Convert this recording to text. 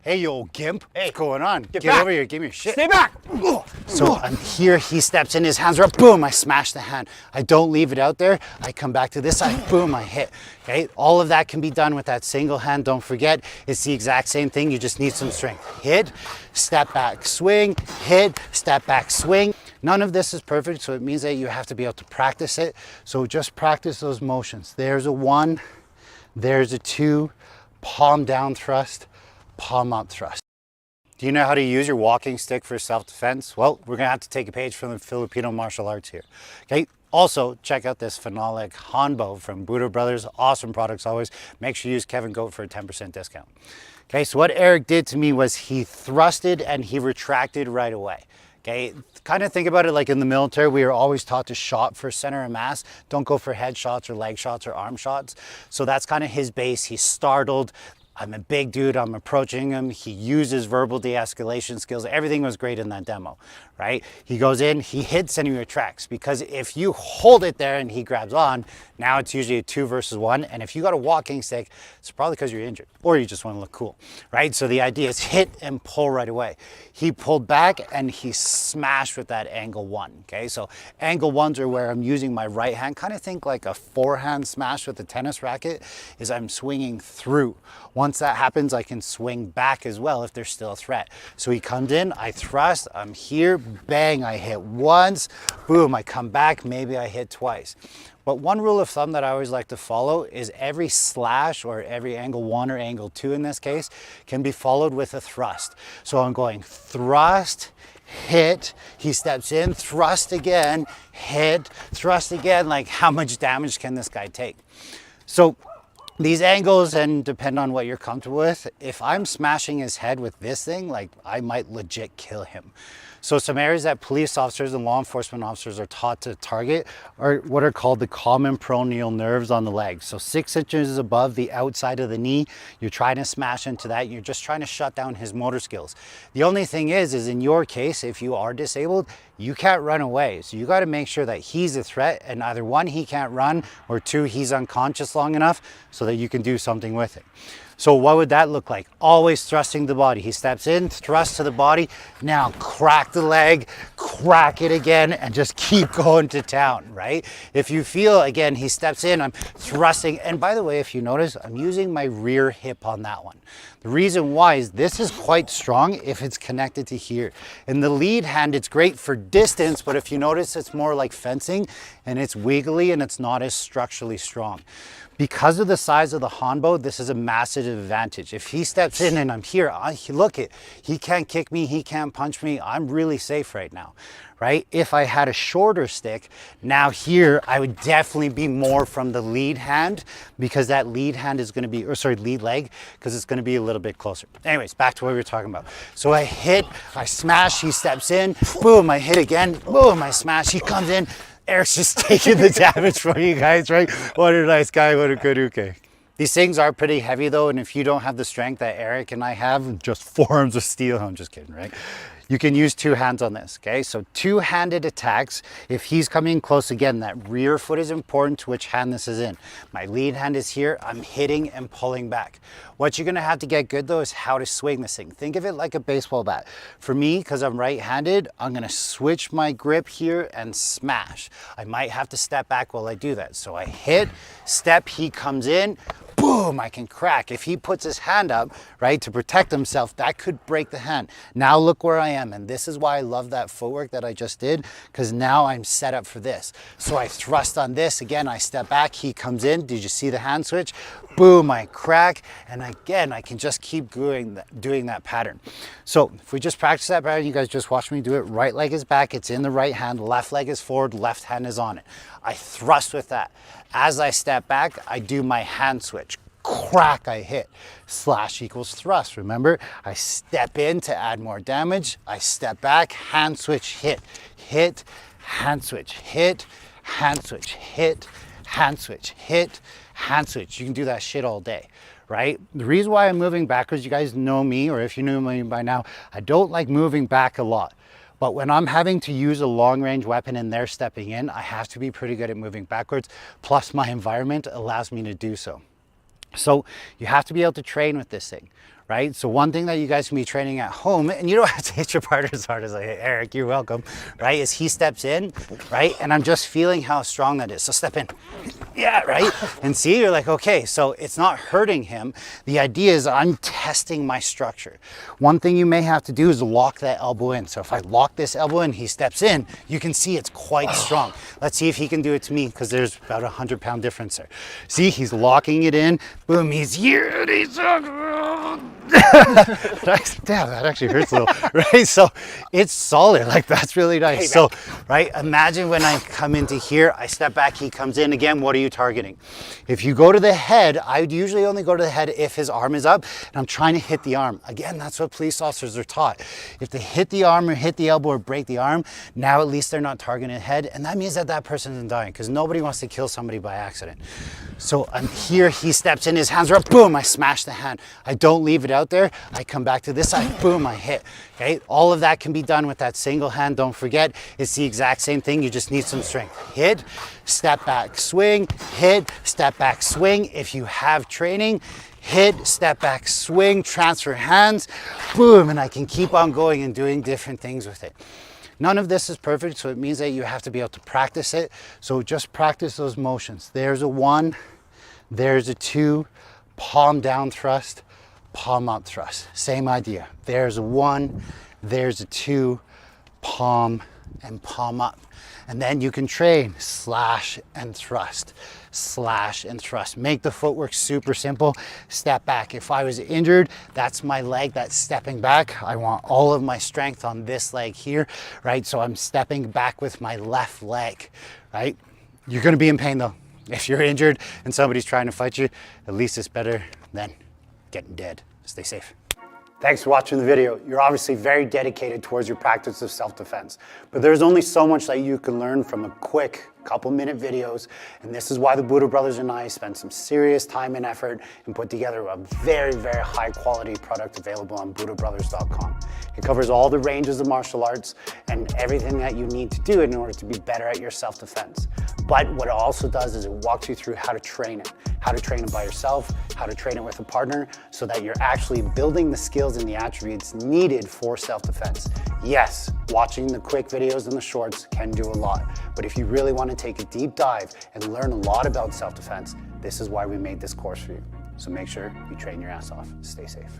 Hey, you old gimp. Hey, what's going on? get Get back. over here. Give me your shit. Stay back. So I'm here. He steps in. His hands are up. Boom. I smash the hand. I don't leave it out there. I come back to this side. Boom. I hit. Okay. All of that can be done with that single hand. Don't forget, it's the exact same thing. You just need some strength. Hit, step back, swing, hit, step back, swing. None of this is perfect, so it means that you have to be able to practice it. So just practice those motions. There's a 1, there's a 2, palm down thrust, palm up thrust. Do you know how to use your walking stick for self-defense? Well, we're gonna have to take a page from the Filipino martial arts here. Okay. Also, check out this Phenolic Hanbo from Budo Brothers. Awesome products always. Make sure you use Kevin Goat for a 10% discount. Okay, so what Eric did to me was he thrusted and he retracted right away. Okay, kind of think about it like in the military, we are always taught to shot for center of mass. Don't go for head shots or leg shots or arm shots. So that's kind of his base. He's startled. I'm a big dude, I'm approaching him. He uses verbal de-escalation skills. Everything was great in that demo, right? He goes in, he hits and he retracts, because if you hold it there and he grabs on, now it's usually a 2 versus 1. And if you got a walking stick, it's probably because you're injured or you just want to look cool, right? So the idea is hit and pull right away. He pulled back and he smashed with that angle 1, okay? So angle 1s are where I'm using my right hand, kind of think like a forehand smash with a tennis racket, is I'm swinging through. Once that happens, I can swing back as well if there's still a threat. So he comes in, I thrust, I'm here, bang, I hit once, boom, I come back, maybe I hit twice. But one rule of thumb that I always like to follow is every slash, or every angle 1 or angle 2 in this case, can be followed with a thrust. So I'm going thrust, hit, he steps in, thrust again, hit, thrust again. Like, how much damage can this guy take? So these angles, and depend on what you're comfortable with. If I'm smashing his head with this thing, like, I might legit kill him. So some areas that police officers and law enforcement officers are taught to target are what are called the common peroneal nerves on the leg. So 6 inches above the outside of the knee, you're trying to smash into that. You're just trying to shut down his motor skills. The only thing is in your case, if you are disabled, you can't run away. So you got to make sure that he's a threat, and either 1, he can't run, or 2, he's unconscious long enough so that you can do something with it. So what would that look like? Always thrusting the body. He steps in, thrust to the body. Now crack the leg, crack it again, and just keep going to town, right? If you feel, again, he steps in, I'm thrusting. And by the way, if you notice, I'm using my rear hip on that one. The reason why is this is quite strong if it's connected to here. In the lead hand, it's great for distance, but if you notice, it's more like fencing, and it's wiggly and it's not as structurally strong. Because of the size of the Hanbo, this is a massive advantage. If he steps in and I'm here, look it, he can't kick me, he can't punch me, I'm really safe right now, right? If I had a shorter stick, now here, I would definitely be more from the lead hand, because that lead hand is gonna be, or sorry, lead leg, because it's gonna be a little bit closer. Anyways, back to what we were talking about. So I hit, I smash, he steps in, boom, I hit again, boom, I smash, he comes in. Eric's just taking the damage from you guys, right? What a nice guy, what a good uke. These things are pretty heavy though, and if you don't have the strength that Eric and I have, just 4 arms of steel, I'm just kidding, right? You can use 2 hands on this, okay? So 2-handed attacks. If he's coming close, again, that rear foot is important to which hand this is in. My lead hand is here, I'm hitting and pulling back. What you're gonna have to get good though is how to swing this thing. Think of it like a baseball bat. For me, because I'm right-handed, I'm gonna switch my grip here and smash. I might have to step back while I do that. So I hit, step, he comes in, boom, I can crack. If he puts his hand up, right, to protect himself, that could break the hand. Now look where I am, and this is why I love that footwork that I just did, because now I'm set up for this. So I thrust on this, again, I step back, he comes in, did you see the hand switch? Boom, I crack, and again, I can just keep doing that pattern. So if we just practice that pattern, you guys just watch me do it. Right leg is back, it's in the right hand, left leg is forward, left hand is on it. I thrust with that. As I step back, I do my hand switch. Crack, I hit. Slash equals thrust. Remember, I step in to add more damage. I step back, hand switch, hit, hit, hand switch, hit, hand switch, hit, hand switch, hit, hand switch. You can do that shit all day, right? The reason why I'm moving backwards, you guys know me, or if you knew me by now, I don't like moving back a lot. But when I'm having to use a long range weapon and they're stepping in, I have to be pretty good at moving backwards. Plus my environment allows me to do so. So you have to be able to train with this thing, right? So one thing that you guys can be training at home, and you don't have to hit your partner as hard as I hit Eric, you're welcome, right? Is he steps in, right? And I'm just feeling how strong that is. So step in. Yeah, right? And see, you're like, okay, so it's not hurting him. The idea is I'm testing my structure. One thing you may have to do is lock that elbow in. So if I lock this elbow in, he steps in, you can see it's quite strong. Let's see if he can do it to me, because there's about 100-pound difference there. See, he's locking it in. Boom, he's here. And he's damn, that actually hurts a little, right? So it's solid, like that's really nice. So, right, imagine when I come into here, I step back, he comes in again. What are you targeting? If you go to the head, I would usually only go to the head if his arm is up and I'm trying to hit the arm. Again, that's what police officers are taught. If they hit the arm or hit the elbow or break the arm, now at least they're not targeting the head, and that means that that person isn't dying, because nobody wants to kill somebody by accident. So I'm here, he steps in, his hands are up, boom, I smash the hand. I don't leave it out there. I come back to this side, boom, I hit. Okay, all of that can be done with that single hand. Don't forget, it's the exact same thing. You just need some strength. Hit, step back, swing, hit, step back, swing. If you have training, hit, step back, swing, transfer hands, boom, and I can keep on going and doing different things with it. None of this is perfect, so it means that you have to be able to practice it. So just practice those motions. There's a 1, there's a 2, palm down thrust, palm up thrust. Same idea. There's a 1, there's a 2, palm and palm up. And then you can train slash and thrust, slash and thrust. Make the footwork super simple. Step back. If I was injured, that's my leg that's stepping back. I want all of my strength on this leg here, right? So I'm stepping back with my left leg, right? You're going to be in pain though. If you're injured and somebody's trying to fight you, at least it's better than getting dead. Stay safe. Thanks for watching the video. You're obviously very dedicated towards your practice of self-defense, but there's only so much that you can learn from a quick couple-minute videos, and this is why the Buddha Brothers and I spent some serious time and effort and put together a very, very high-quality product available on BuddhaBrothers.com. It covers all the ranges of martial arts and everything that you need to do in order to be better at your self-defense. But what it also does is it walks you through how to train it by yourself, how to train it with a partner, so that you're actually building the skills and the attributes needed for self-defense. Yes, watching the quick videos and the shorts can do a lot, but if you really want to take a deep dive and learn a lot about self-defense, this is why we made this course for you. So make sure you train your ass off. Stay safe.